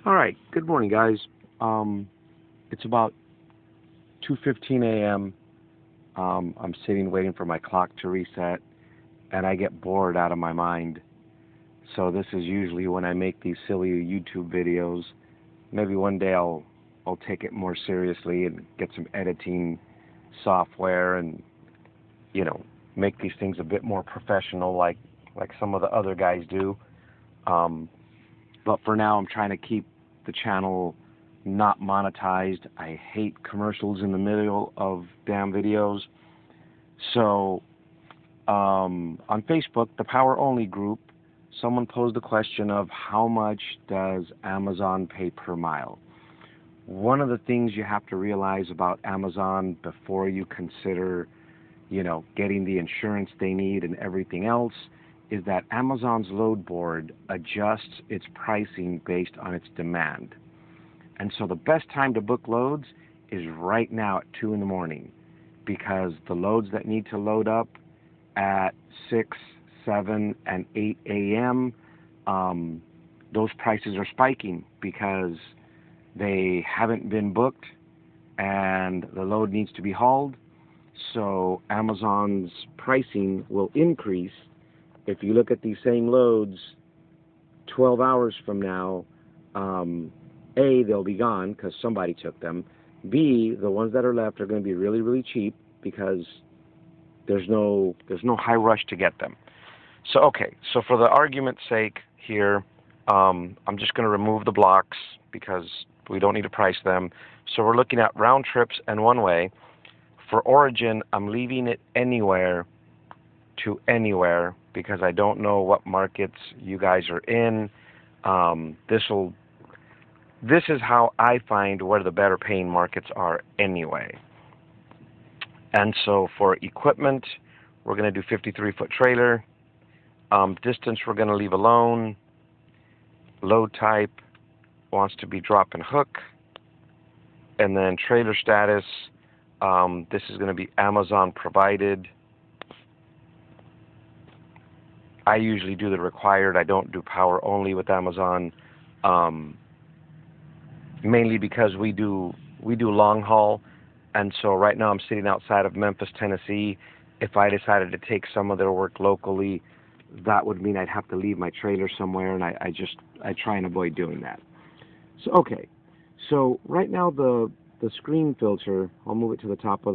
All right. Good morning, guys. It's about 2:15 a.m. I'm sitting waiting for my clock to reset, and I get bored out of my mind. So this is usually when I make these silly YouTube videos. Maybe one day I'll take it more seriously and get some editing software and you know make these things a bit more professional, like some of the other guys do. Um, but for now, I'm trying to keep the channel not monetized. I hate commercials in the middle of damn videos. So on Facebook, the Power Only group, someone posed the question of how much does Amazon pay per mile? One of the things you have to realize about Amazon before you consider, getting the insurance they need and everything else is that Amazon's load board adjusts its pricing based on its demand. And so the best time to book loads is right now at 2 in the morning, because the loads that need to load up at 6, 7, and 8 a.m., those prices are spiking because they haven't been booked and the load needs to be hauled. So Amazon's pricing will increase. If you look at these same loads 12 hours from now, A, they'll be gone because somebody took them. B, the ones that are left are going to be really, really cheap because there's no high rush to get them. So, okay, so for the argument's sake here, I'm just going to remove the blocks because we don't need to price them. So we're looking at round trips and one way. For origin, I'm leaving it anywhere to anywhere because I don't know what markets you guys are in. This is how I find where the better paying markets are anyway. And so for equipment, we're going to do 53-foot trailer. Distance we're going to leave alone. Load type wants to be drop and hook. And then trailer status, this is going to be Amazon provided. I usually do the required. I don't do power only with Amazon, mainly because we do long haul. And so right now I'm sitting outside of Memphis, Tennessee. If I decided to take some of their work locally, that would mean I'd have to leave my trailer somewhere, and I try and avoid doing that. So okay, so right now the screen filter, I'll move it to the top of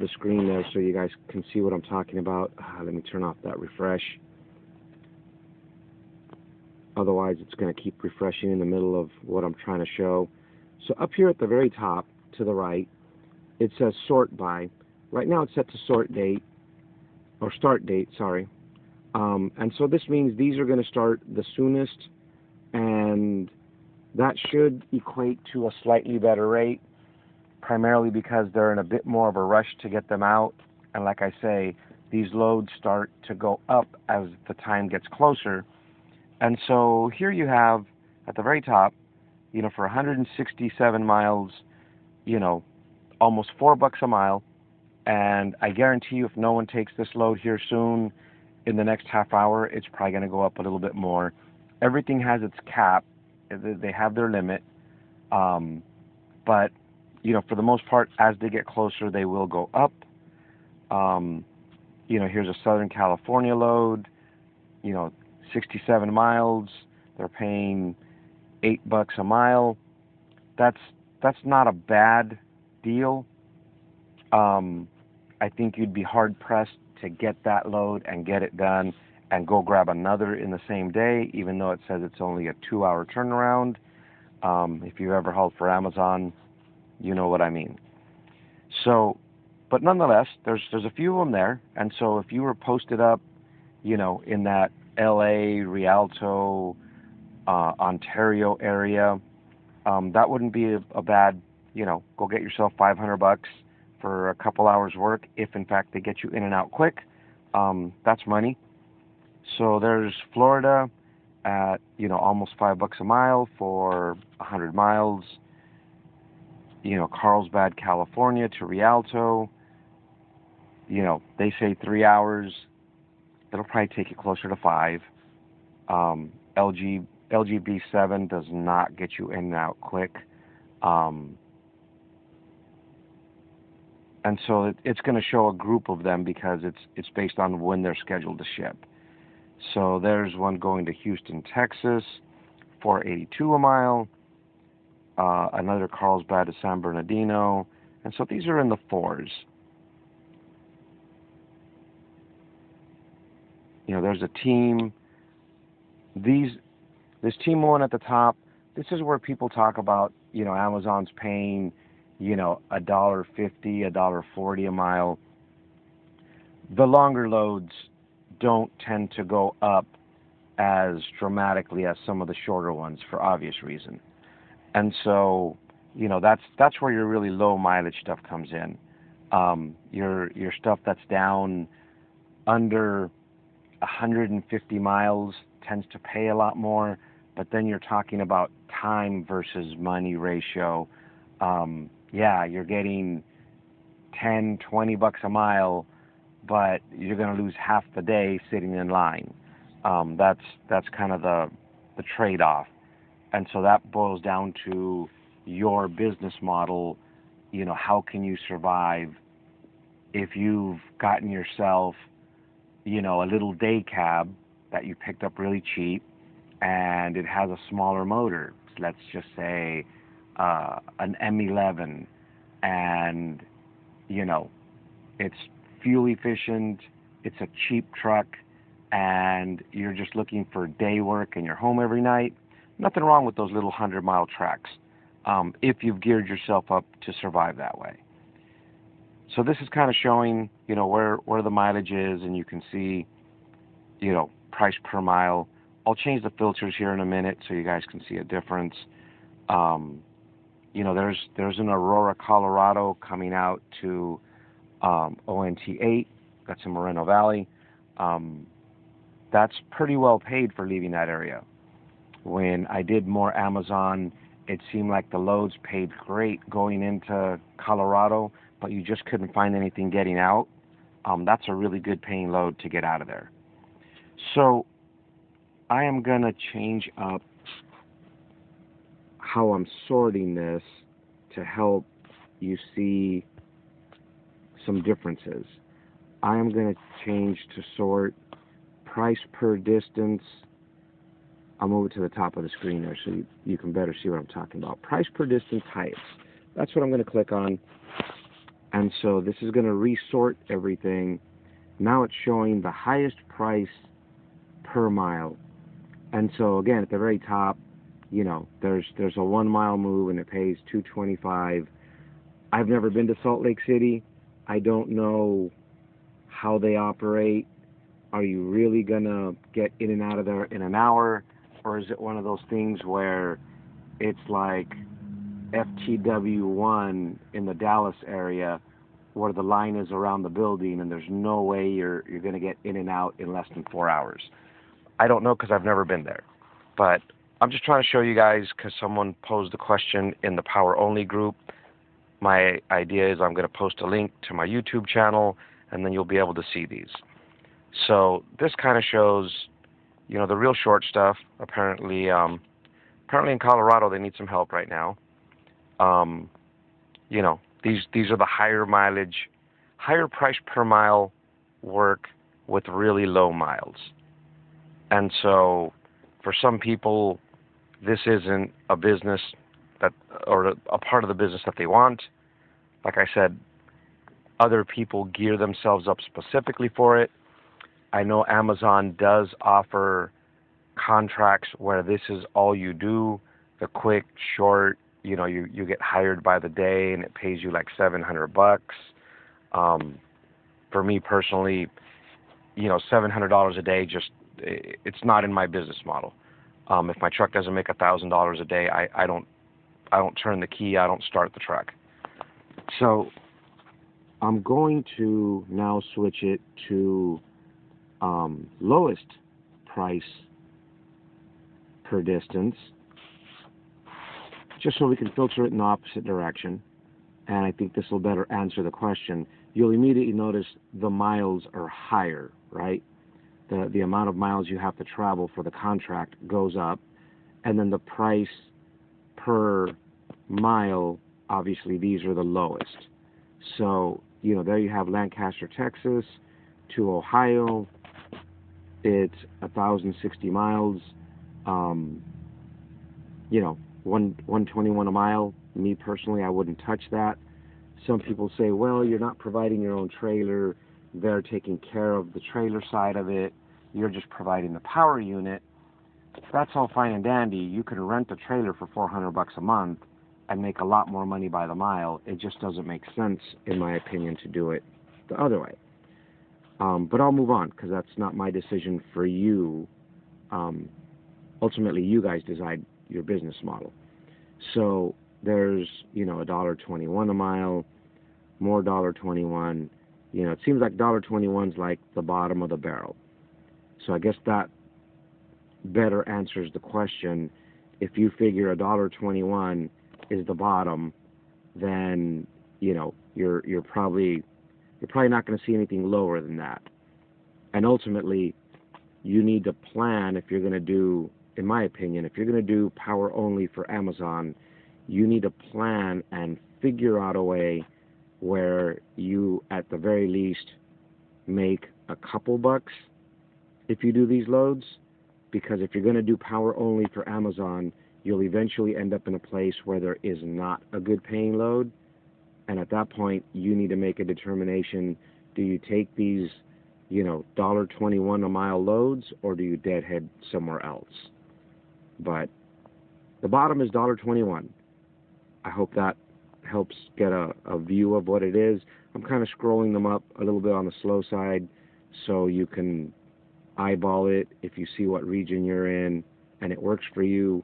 the screen there so you guys can see what I'm talking about. Let me turn off that refresh. Otherwise, it's going to keep refreshing in the middle of what I'm trying to show. So up here at the very top to the right, it says sort by. Right now it's set to sort date, or start date, sorry. And so this means these are going to start the soonest, and that should equate to a slightly better rate, primarily because they're in a bit more of a rush to get them out. And like I say, these loads start to go up as the time gets closer. And so here you have at the very top, for 167 miles, almost $4 a mile. And I guarantee you, if no one takes this load here soon, in the next half hour, it's probably going to go up a little bit more. Everything has its cap. They have their limit. But, for the most part, as they get closer, they will go up. Here's a Southern California load, 67 miles. They're paying $8 a mile. That's not a bad deal. I think you'd be hard pressed to get that load and get it done and go grab another in the same day, even though it says it's only a 2-hour turnaround. If you've ever hauled for Amazon, you know what I mean. So, but nonetheless, there's a few of them there, and so if you were posted up, in that LA, Rialto, Ontario area, that wouldn't be a bad, go get yourself $500 for a couple hours work. If in fact they get you in and out quick, that's money. So there's Florida at, almost $5 a mile for 100 miles. Carlsbad, California to Rialto, they say 3 hours. It'll probably take you closer to 5. LG LGB7 does not get you in and out quick. And so it's going to show a group of them because it's based on when they're scheduled to ship. So there's one going to Houston, Texas, $4.82 a mile. Another Carlsbad to San Bernardino. And so these are in the fours. You know, there's a team. This team one at the top, this is where people talk about, you know, Amazon's paying, you know, $1.50, $1.40 a mile. The longer loads don't tend to go up as dramatically as some of the shorter ones for obvious reason. And so, you know, that's where your really low mileage stuff comes in. Your stuff that's down under 150 miles tends to pay a lot more, but then you're talking about time versus money ratio. Yeah, you're getting 10, 20 bucks a mile, but you're going to lose half the day sitting in line. That's kind of the trade-off. And so that boils down to your business model. You know, how can you survive if you've gotten yourself, you know, a little day cab that you picked up really cheap and it has a smaller motor. Let's just say an M11, and, you know, it's fuel efficient, it's a cheap truck, and you're just looking for day work and you're home every night. Nothing wrong with those little 100-mile tracks if you've geared yourself up to survive that way. So this is kind of showing, you know, where the mileage is, and you can see, you know, price per mile. I'll change the filters here in a minute so you guys can see a difference. You know, there's an Aurora, Colorado coming out to ONT8. That's in Moreno Valley. That's pretty well paid for leaving that area. When I did more Amazon, it seemed like the loads paid great going into Colorado, but you just couldn't find anything getting out. That's a really good paying load to get out of there. So I am going to change up how I'm sorting this to help you see some differences. I am going to change to sort price per distance. I'll move it to the top of the screen there so you can better see what I'm talking about. Price per distance highest. That's what I'm going to click on. And so this is going to resort everything. Now it's showing the highest price per mile. And so again, at the very top, you know, there's a 1 mile move and it pays $2.25. I've never been to Salt Lake City. I don't know how they operate. Are you really gonna get in and out of there in an hour? Or is it one of those things where it's like FTW1 in the Dallas area where the line is around the building and there's no way you're going to get in and out in less than 4 hours? I don't know because I've never been there. But I'm just trying to show you guys because someone posed the question in the Power Only group. My idea is I'm going to post a link to my YouTube channel and then you'll be able to see these. So this kind of shows, you know, the real short stuff. Apparently in Colorado they need some help right now. You know, these are the higher mileage, higher price per mile work with really low miles. And so for some people, this isn't a business that, or a part of the business that they want. Like I said, other people gear themselves up specifically for it. I know Amazon does offer contracts where this is all you do, the quick, short, you know, you get hired by the day and it pays you like $700. For me personally, you know, $700 a day, just, it's not in my business model. If my truck doesn't make $1,000 a day, I don't turn the key, I don't start the truck. So I'm going to now switch it to lowest price per distance, just so we can filter it in the opposite direction. And I think this will better answer the question. You'll immediately notice the miles are higher, right? The amount of miles you have to travel for the contract goes up. and then the price per mile, obviously these are the lowest. So, there you have Lancaster, Texas to Ohio. It's 1,060 miles. Um, 121 a mile. Me personally, I wouldn't touch that. Some people say, well, you're not providing your own trailer. They're taking care of the trailer side of it. You're just providing the power unit. That's all fine and dandy. You can rent a trailer for $400 a month and make a lot more money by the mile. It just doesn't make sense, in my opinion, to do it the other way. But I'll move on because that's not my decision for you. Ultimately, you guys decide your business model. So there's, $1.21 a mile, more $1.21. It seems like $1.21 is like the bottom of the barrel. So I guess that better answers the question. If you figure $1.21 is the bottom, then you're probably not going to see anything lower than that. And ultimately, you need to plan if you're going to do, in my opinion, if you're going to do power only for Amazon, you need to plan and figure out a way where you, at the very least, make a couple bucks if you do these loads. Because if you're going to do power only for Amazon, you'll eventually end up in a place where there is not a good paying load. And at that point, you need to make a determination. Do you take these, $1.21 a mile loads, or do you deadhead somewhere else? But the bottom is $1.21. I hope that helps get a view of what it is. I'm kind of scrolling them up a little bit on the slow side so you can eyeball it if you see what region you're in and it works for you.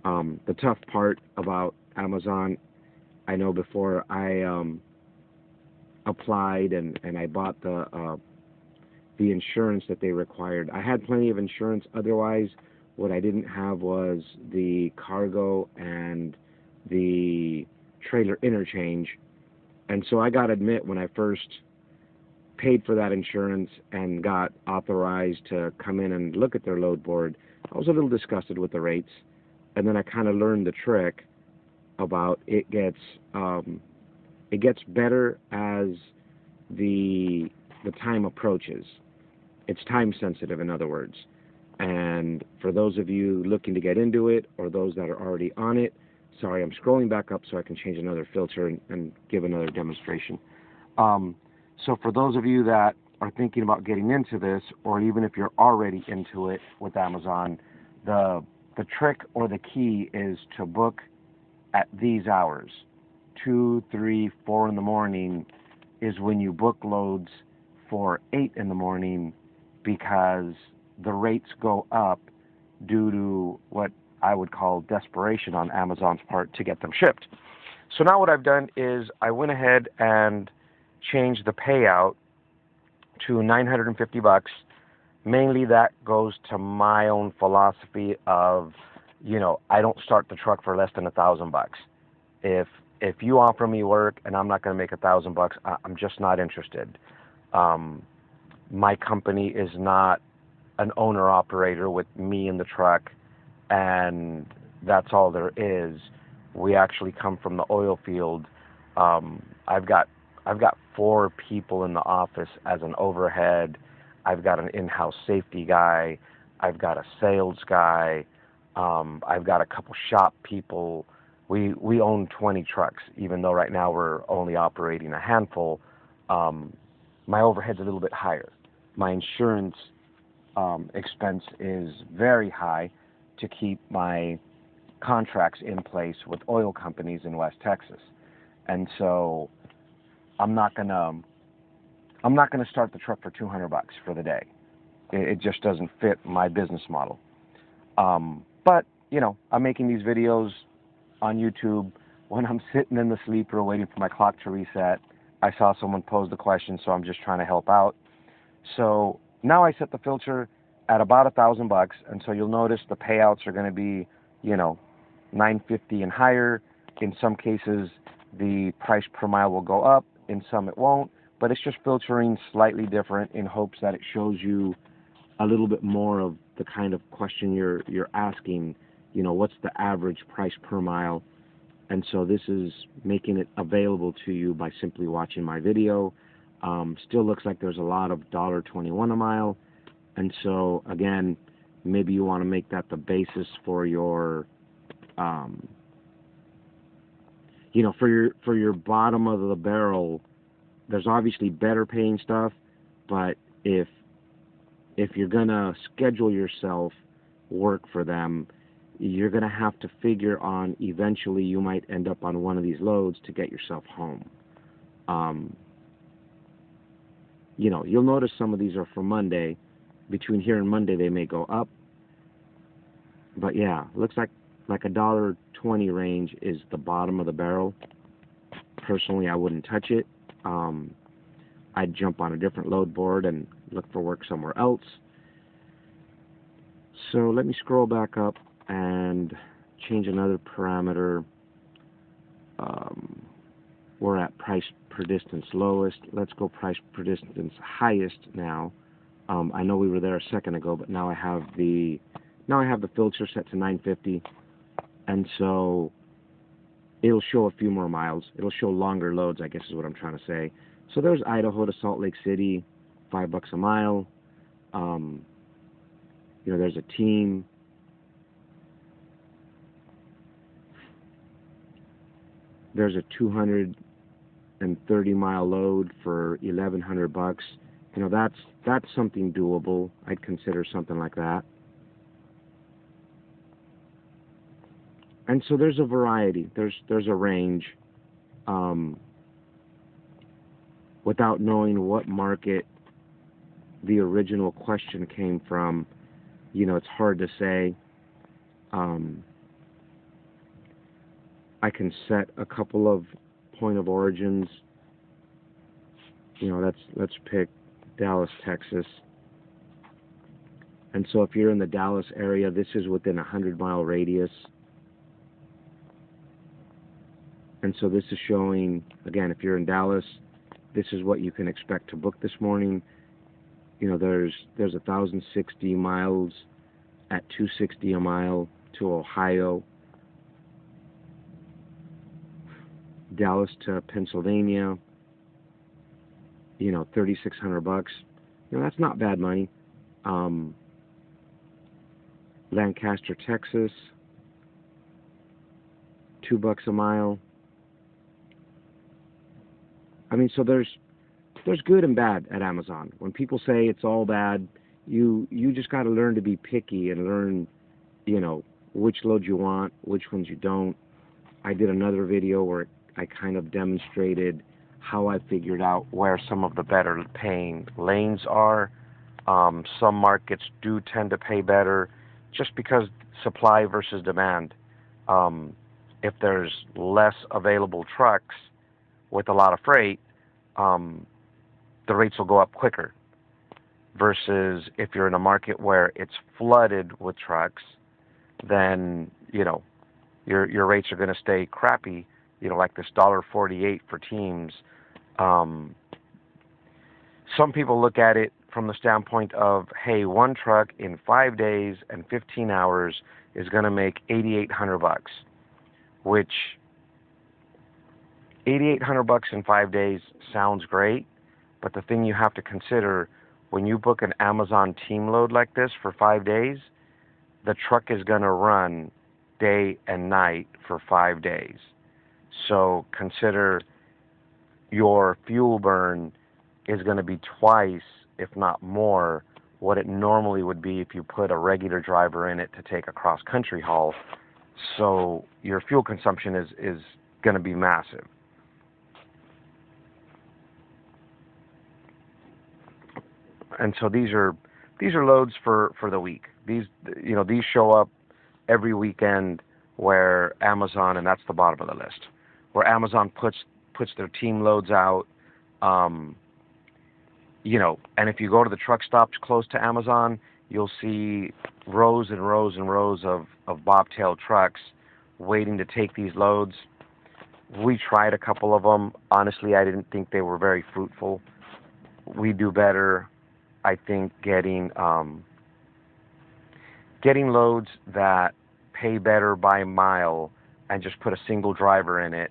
The tough part about Amazon, I know before I applied and I bought the insurance that they required. I had plenty of insurance otherwise. What I didn't have was the cargo and the trailer interchange. And so I got to admit, when I first paid for that insurance and got authorized to come in and look at their load board, I was a little disgusted with the rates. And then I kind of learned the trick about it gets better as the time approaches. It's time sensitive, in other words. And for those of you looking to get into it, or those that are already on it, sorry, I'm scrolling back up so I can change another filter and give another demonstration. So for those of you that are thinking about getting into this, or even if you're already into it with Amazon, the trick or the key is to book at these hours. 2, 3, 4 in the morning is when you book loads for 8 in the morning, because the rates go up due to what I would call desperation on Amazon's part to get them shipped. So now what I've done is I went ahead and changed the payout to $950. Mainly that goes to my own philosophy of, I don't start the truck for less than $1,000. If you offer me work and I'm not going to make $1,000, I'm just not interested. My company is not an owner-operator with me in the truck, and that's all there is. We actually come from the oil field. I've got 4 people in the office as an overhead. I've got an in-house safety guy. I've got a sales guy. I've got a couple shop people. We own 20 trucks, even though right now we're only operating a handful. My overhead's a little bit higher. My insurance expense is very high to keep my contracts in place with oil companies in West Texas. And so I'm not gonna start the truck for $200 for the day. It just doesn't fit my business model. But I'm making these videos on YouTube when I'm sitting in the sleeper waiting for my clock to reset. I saw someone pose the question, so I'm just trying to help out. So now I set the filter at about $1,000, and so you'll notice the payouts are going to be, $950 and higher. In some cases, the price per mile will go up. In some, it won't. But it's just filtering slightly different in hopes that it shows you a little bit more of the kind of question you're asking. What's the average price per mile? And so this is making it available to you by simply watching my video. Still looks like there's a lot of $1.21 a mile. And so again, maybe you want to make that the basis for your, for your bottom of the barrel. There's obviously better paying stuff, but if you're gonna schedule yourself work for them, you're gonna have to figure on eventually you might end up on one of these loads to get yourself home. You'll notice some of these are for Monday. Between here and Monday, they may go up. But yeah, looks like $1.20 range is the bottom of the barrel. Personally, I wouldn't touch it. I'd jump on a different load board and look for work somewhere else. So let me scroll back up and change another parameter. We're at price per distance lowest. Let's go price per distance highest now. I know we were there a second ago, but now I have the filter set to 950, and so it'll show a few more miles. It'll show longer loads, I guess is what I'm trying to say. So there's Idaho to Salt Lake City, $5 a mile. There's a team. There's a 230-mile load for $1,100. That's something doable. I'd consider something like that. And so there's a variety. There's a range. Without knowing what market the original question came from, it's hard to say. I can set a couple of point of origins. Let's pick Dallas, Texas. And so if you're in the Dallas area, this is within a 100-mile radius. And so this is showing, again, if you're in Dallas, this is what you can expect to book this morning. There's 1,060 miles at $260 a mile to Ohio. Dallas to Pennsylvania, $3,600. That's not bad money. Lancaster, Texas, $2 a mile. So there's good and bad at Amazon. When people say it's all bad, you just got to learn to be picky and learn, which loads you want, which ones you don't. I did another video where I kind of demonstrated how I figured out where some of the better paying lanes are. Some markets do tend to pay better just because supply versus demand. If there's less available trucks with a lot of freight, the rates will go up quicker. Versus if you're in a market where it's flooded with trucks, then your rates are going to stay crappy. Like this $1.48 for teams. Some people look at it from the standpoint of, hey, one truck in 5 days and 15 hours is going to make $8,800, which $8,800 in 5 days sounds great, but the thing you have to consider when you book an Amazon team load like this for 5 days, the truck is going to run day and night for 5 days. So consider your fuel burn is going to be twice, if not more, what it normally would be if you put a regular driver in it to take a cross-country haul. So your fuel consumption is going to be massive. And so these are loads for the week. These show up every weekend where Amazon, and that's the bottom of the list, where Amazon puts their team loads out. And if you go to the truck stops close to Amazon, you'll see rows and rows and rows of bobtail trucks waiting to take these loads. We tried a couple of them. Honestly, I didn't think they were very fruitful. We do better I think getting loads that pay better by mile and just put a single driver in it,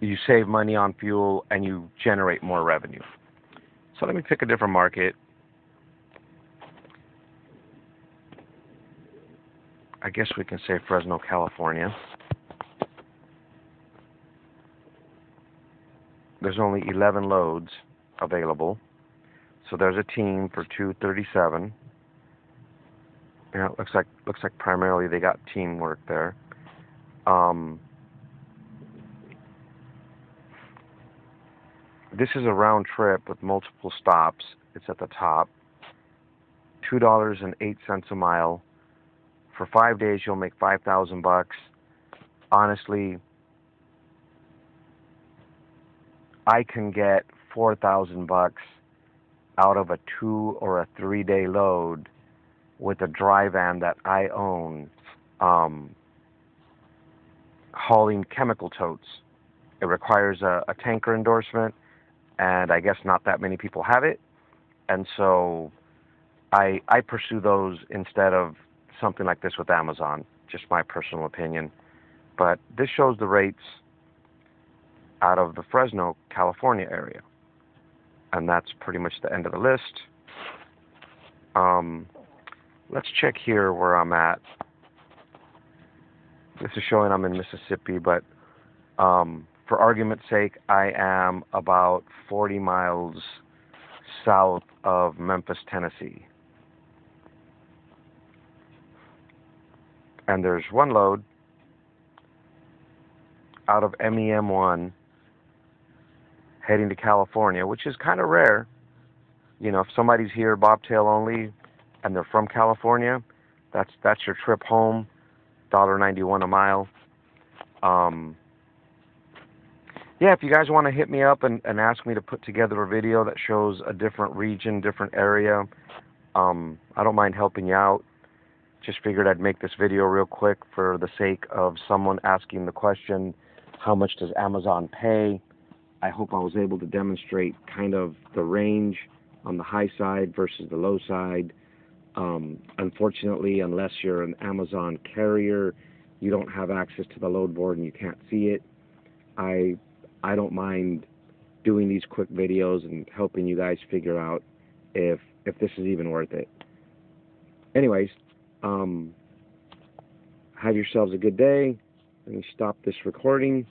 you save money on fuel and you generate more revenue. So let me pick a different market. I guess we can say Fresno, California. There's only 11 loads available. So there's a team for 237. Yeah, it looks like primarily they got teamwork there. This is a round trip with multiple stops. It's at the top. $2.08 a mile. For 5 days, you'll make $5,000. Honestly, I can get $4,000 out of a 2 or a 3 day load with a dry van that I own, hauling chemical totes. It requires a tanker endorsement, and I guess not that many people have it, and so I pursue those instead of something like this with Amazon. Just my personal opinion. But this shows the rates out of the Fresno, California area. And that's pretty much the end of the list. Let's check here where I'm at. This is showing I'm in Mississippi, but for argument's sake, I am about 40 miles south of Memphis, Tennessee. And there's one load out of MEM1 heading to California, which is kind of rare. You know, if somebody's here bobtail only and they're from California, that's your trip home, $1.91 a mile. Yeah, if you guys want to hit me up and ask me to put together a video that shows a different region, different area, I don't mind helping you out. Just figured I'd make this video real quick for the sake of someone asking the question, how much does Amazon pay? I hope I was able to demonstrate kind of the range on the high side versus the low side. Unfortunately, unless you're an Amazon carrier, you don't have access to the load board and you can't see it. I don't mind doing these quick videos and helping you guys figure out if this is even worth it. Anyways, have yourselves a good day. Let me stop this recording.